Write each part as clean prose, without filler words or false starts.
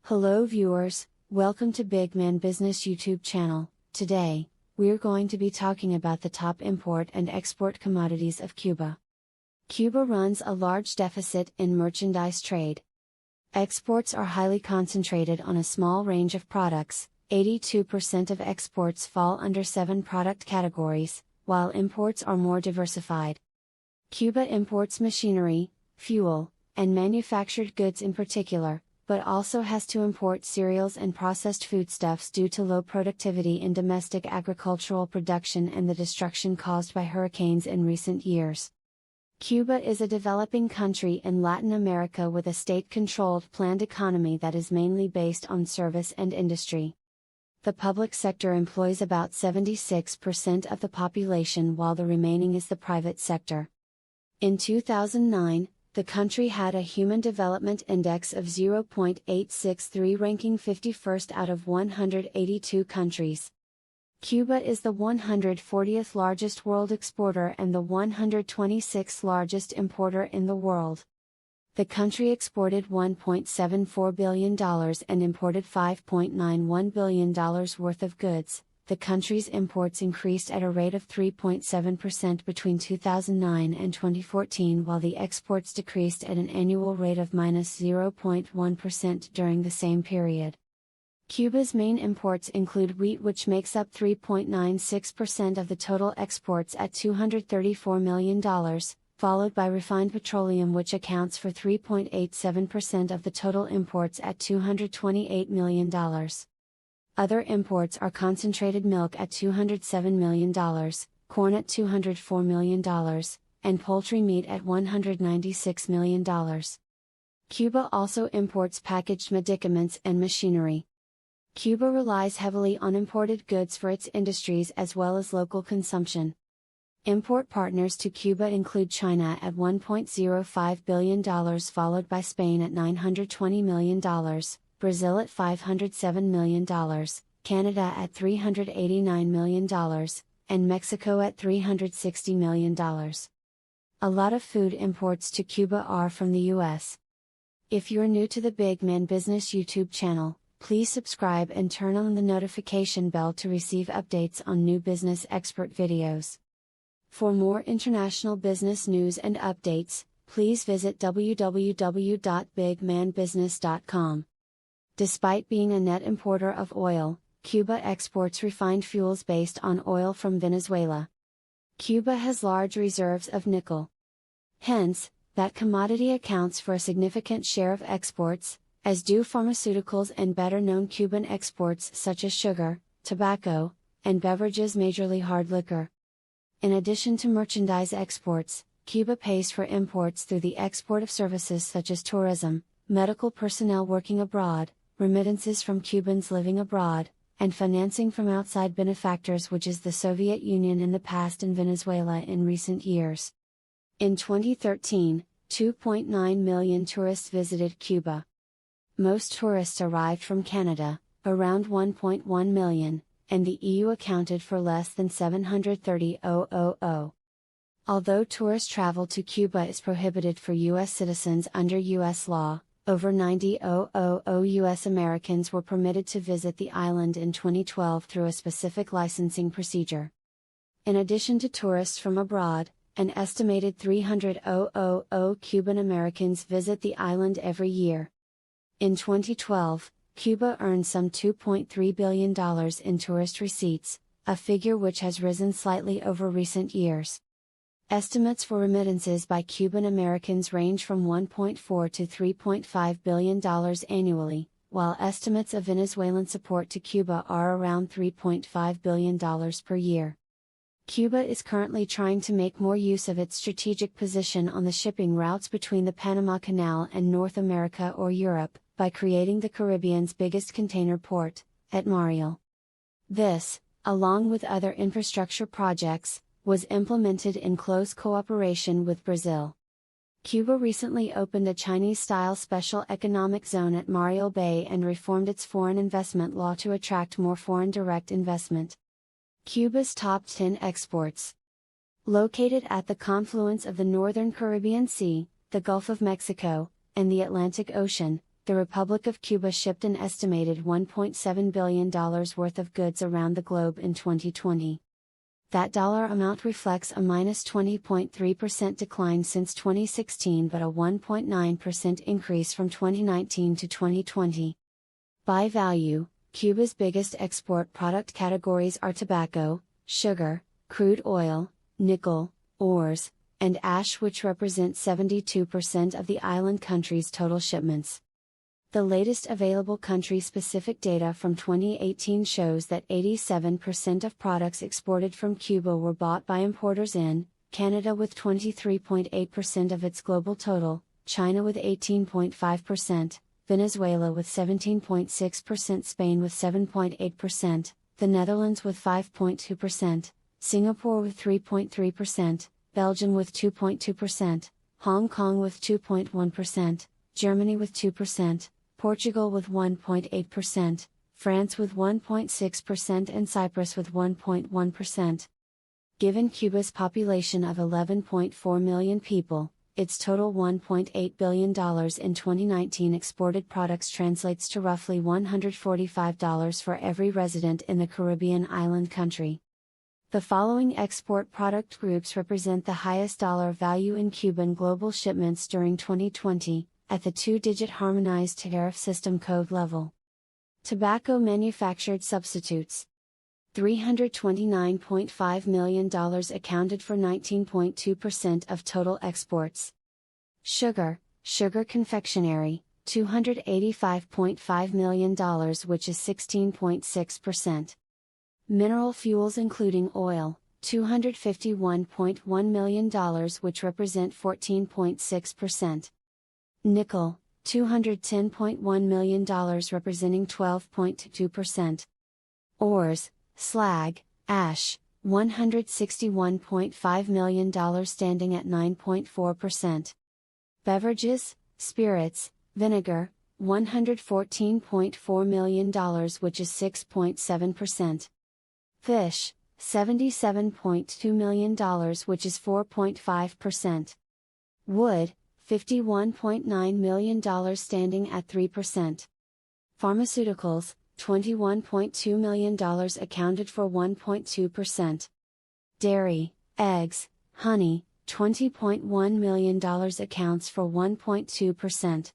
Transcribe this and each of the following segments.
Hello viewers, welcome to Big Man Business YouTube channel. Today, we're going to be talking about the top import and export commodities of Cuba. Cuba runs a large deficit in merchandise trade. Exports are highly concentrated on a small range of products. 82% of exports fall under 7 product categories, while imports are more diversified. Cuba imports machinery, fuel, and manufactured goods in particular, but also has to import cereals and processed foodstuffs due to low productivity in domestic agricultural production and the destruction caused by hurricanes in recent years. Cuba is a developing country in Latin America with a state-controlled planned economy that is mainly based on service and industry. The public sector employs about 76% of the population while the remaining is the private sector. In 2009, the country had a Human Development Index of 0.863 ranking 51st out of 182 countries. Cuba is the 140th largest world exporter and the 126th largest importer in the world. The country exported $1.74 billion and imported $5.91 billion worth of goods. The country's imports increased at a rate of 3.7% between 2009 and 2014, while the exports decreased at an annual rate of -0.1% during the same period. Cuba's main imports include wheat, which makes up 3.96% of the total exports at $234 million, followed by refined petroleum, which accounts for 3.87% of the total imports at $228 million. Other imports are concentrated milk at $207 million, corn at $204 million, and poultry meat at $196 million. Cuba also imports packaged medicaments and machinery. Cuba relies heavily on imported goods for its industries as well as local consumption. Import partners to Cuba include China at $1.05 billion, followed by Spain at $920 million, Brazil at $507 million, Canada at $389 million, and Mexico at $360 million. A lot of food imports to Cuba are from the US. If you're new to the Big Man Business YouTube channel, please subscribe and turn on the notification bell to receive updates on new business expert videos. For more international business news and updates, please visit www.bigmanbusiness.com. Despite being a net importer of oil, Cuba exports refined fuels based on oil from Venezuela. Cuba has large reserves of nickel. Hence, that commodity accounts for a significant share of exports, as do pharmaceuticals and better-known Cuban exports such as sugar, tobacco, and beverages, majorly hard liquor. In addition to merchandise exports, Cuba pays for imports through the export of services such as tourism, medical personnel working abroad, remittances from Cubans living abroad, and financing from outside benefactors, which is the Soviet Union in the past and Venezuela in recent years. In 2013, 2.9 million tourists visited Cuba. Most tourists arrived from Canada, around 1.1 million, and the EU accounted for less than 730,000. Although tourist travel to Cuba is prohibited for U.S. citizens under U.S. law, over 90,000 U.S. Americans were permitted to visit the island in 2012 through a specific licensing procedure. In addition to tourists from abroad, an estimated 300,000 Cuban Americans visit the island every year. In 2012, Cuba earned some $2.3 billion in tourist receipts, a figure which has risen slightly over recent years. Estimates for remittances by Cuban Americans range from $1.4 to $3.5 billion annually, while estimates of Venezuelan support to Cuba are around $3.5 billion per year. Cuba is currently trying to make more use of its strategic position on the shipping routes between the Panama Canal and North America or Europe, by creating the Caribbean's biggest container port, at Mariel. This, along with other infrastructure projects, was implemented in close cooperation with Brazil. Cuba recently opened a Chinese-style special economic zone at Mariel Bay and reformed its foreign investment law to attract more foreign direct investment. Cuba's top 10 exports. Located at the confluence of the Northern Caribbean Sea, the Gulf of Mexico, and the Atlantic Ocean, the Republic of Cuba shipped an estimated $1.7 billion worth of goods around the globe in 2020. That dollar amount reflects a minus 20.3% decline since 2016 but a 1.9% increase from 2019 to 2020. By value, Cuba's biggest export product categories are tobacco, sugar, crude oil, nickel, ores, and ash, which represent 72% of the island country's total shipments. The latest available country-specific data from 2018 shows that 87% of products exported from Cuba were bought by importers in Canada with 23.8% of its global total, China with 18.5%, Venezuela with 17.6%, Spain with 7.8%, the Netherlands with 5.2%, Singapore with 3.3%, Belgium with 2.2%, Hong Kong with 2.1%, Germany with 2%, Portugal with 1.8%, France with 1.6% and Cyprus with 1.1%. Given Cuba's population of 11.4 million people, its total $1.8 billion in 2019 exported products translates to roughly $145 for every resident in the Caribbean island country. The following export product groups represent the highest dollar value in Cuban global shipments during 2020, at the two-digit harmonized tariff system code level. Tobacco manufactured substitutes. $329.5 million accounted for 19.2% of total exports. Sugar confectionery, $285.5 million, which is 16.6%. Mineral fuels including oil, $251.1 million, which represent 14.6%. Nickel, $210.1 million, representing 12.2%. Ores, slag, ash, $161.5 million, standing at 9.4%. Beverages, spirits, vinegar, $114.4 million, which is 6.7%. Fish, $77.2 million, which is 4.5%. Wood, $51.9 million, standing at 3%. Pharmaceuticals, $21.2 million, accounted for 1.2%. Dairy, eggs, honey, $20.1 million, accounts for 1.2%.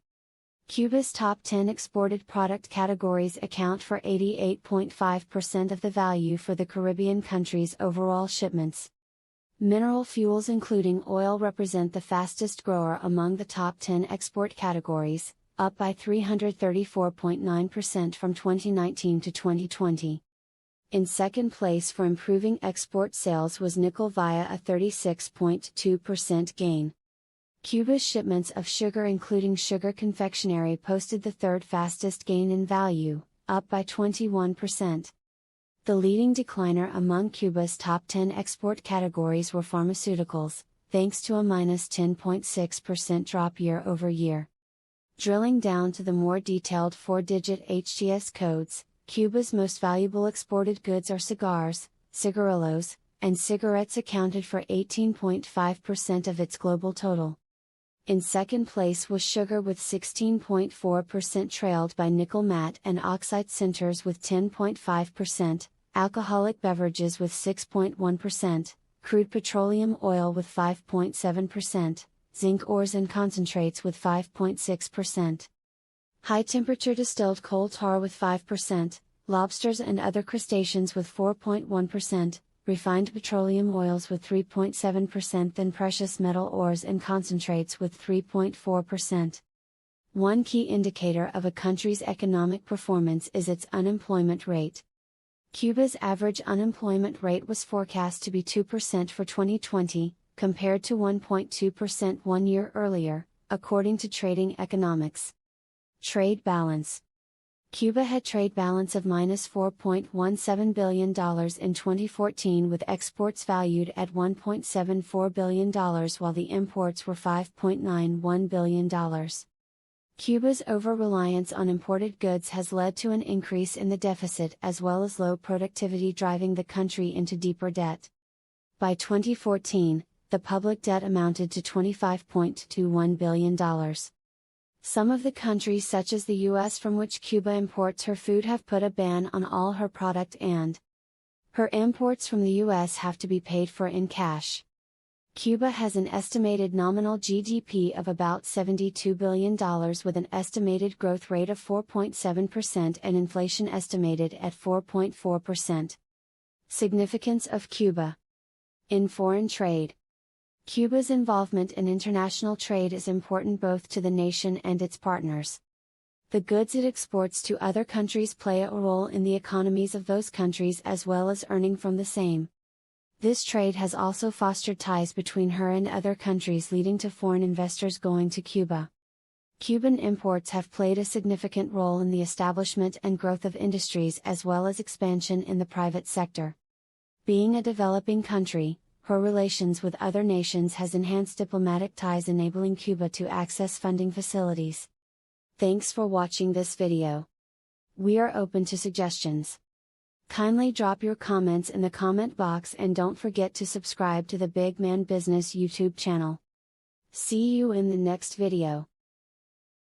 Cuba's top 10 exported product categories account for 88.5% of the value for the Caribbean country's overall shipments. Mineral fuels including oil represent the fastest grower among the top 10 export categories, up by 334.9% from 2019 to 2020. In second place for improving export sales was nickel via a 36.2% gain. Cuba's shipments of sugar including sugar confectionery posted the third fastest gain in value, up by 21%. The leading decliner among Cuba's top 10 export categories were pharmaceuticals, thanks to a minus 10.6% drop year over year. Drilling down to the more detailed four-digit HTS codes, Cuba's most valuable exported goods are cigars, cigarillos, and cigarettes accounted for 18.5% of its global total. In second place was sugar with 16.4%, trailed by nickel matte and oxide sinters with 10.5%, alcoholic beverages with 6.1%, crude petroleum oil with 5.7%, zinc ores and concentrates with 5.6%. High-temperature distilled coal tar with 5%, lobsters and other crustaceans with 4.1%, refined petroleum oils with 3.7%, then precious metal ores and concentrates with 3.4%. One key indicator of a country's economic performance is its unemployment rate. Cuba's average unemployment rate was forecast to be 2% for 2020, compared to 1.2% 1 year earlier, according to Trading Economics. Trade balance. Cuba had trade balance of minus $4.17 billion in 2014, with exports valued at $1.74 billion while the imports were $5.91 billion. Cuba's over-reliance on imported goods has led to an increase in the deficit as well as low productivity, driving the country into deeper debt. By 2014, the public debt amounted to $25.21 billion. Some of the countries such as the US from which Cuba imports her food have put a ban on all her product and her imports from the US have to be paid for in cash. Cuba has an estimated nominal GDP of about $72 billion with an estimated growth rate of 4.7% and inflation estimated at 4.4%. Significance of Cuba in foreign trade. Cuba's involvement in international trade is important both to the nation and its partners. The goods it exports to other countries play a role in the economies of those countries as well as earning from the same. This trade has also fostered ties between her and other countries, leading to foreign investors going to Cuba. Cuban imports have played a significant role in the establishment and growth of industries as well as expansion in the private sector. Being a developing country, her relations with other nations has enhanced diplomatic ties, enabling Cuba to access funding facilities. Thanks for watching this video. We are open to suggestions. Kindly drop your comments in the comment box and don't forget to subscribe to the Big Man Business YouTube channel. See you in the next video.